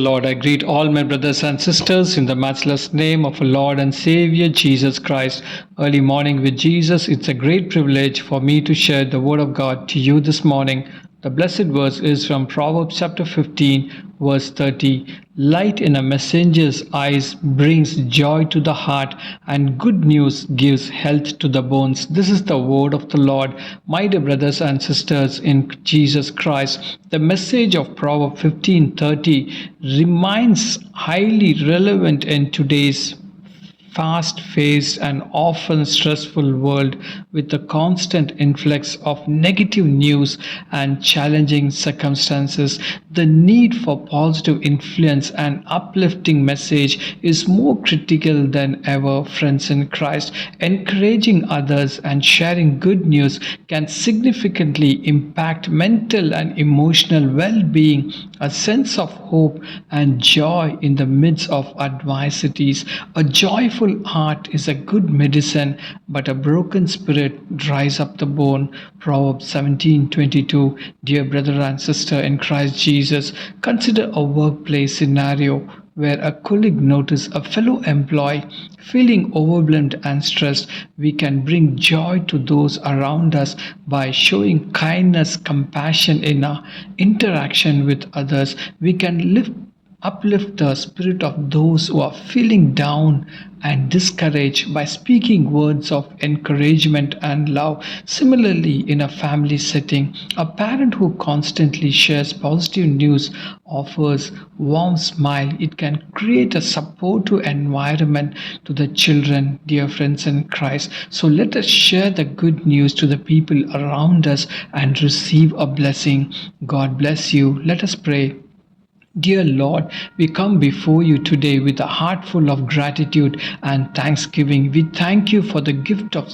Lord. I greet all my brothers and sisters in the matchless name of our Lord and Savior Jesus Christ. Early morning with Jesus. It's a great privilege for me to share the Word of God to you this morning. The blessed verse is from Proverbs chapter 15, verse 30. Light in a messenger's eyes brings joy to the heart, and good news gives health to the bones. This is the word of the Lord. My dear brothers and sisters in Jesus Christ, the message of Proverbs 15:30 remains highly relevant in today's fast-paced and often stressful world, with the constant influx of negative news and challenging circumstances. The need for positive influence and uplifting message is more critical than ever. Friends in Christ, encouraging others and sharing good news can significantly impact mental and emotional well-being, a sense of hope and joy in the midst of adversities. A joyful heart is a good medicine, but a broken spirit dries up the bone. Proverbs 17:22. Dear brother and sister in Christ Jesus, consider a workplace scenario where a colleague notices a fellow employee feeling overwhelmed and stressed. We can bring joy to those around us by showing kindness, compassion in our interaction with others. We can uplift the spirit of those who are feeling down and discouraged by speaking words of encouragement and love. Similarly, in a family setting, a parent who constantly shares positive news offers warm smile. It can create a supportive environment to the children. Dear friends in Christ, so let us share the good news to the people around us and receive a blessing. God bless you. Let us pray. Dear Lord, we come before you today with a heart full of gratitude and thanksgiving. We thank you for the gift of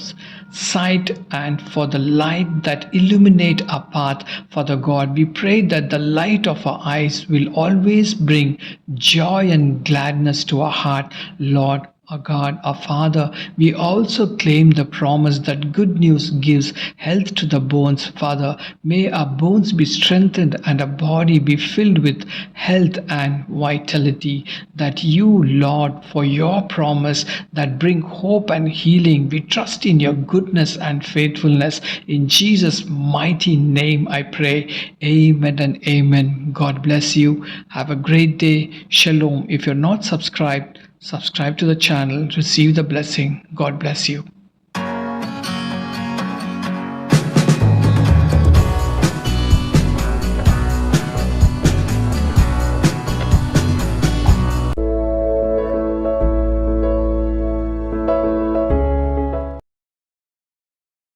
sight and for the light that illuminate our path. Father God, we pray that the light of our eyes will always bring joy and gladness to our heart. Lord, our God, our Father, we also claim the promise that good news gives health to the bones. Father, may our bones be strengthened and our body be filled with health and vitality. That you, Lord, for your promise that bring hope and healing, we trust in your goodness and faithfulness. In Jesus' mighty name I pray. Amen and amen. God bless you. Have a great day. Shalom. If you're not subscribed to the channel, receive the blessing. God bless you.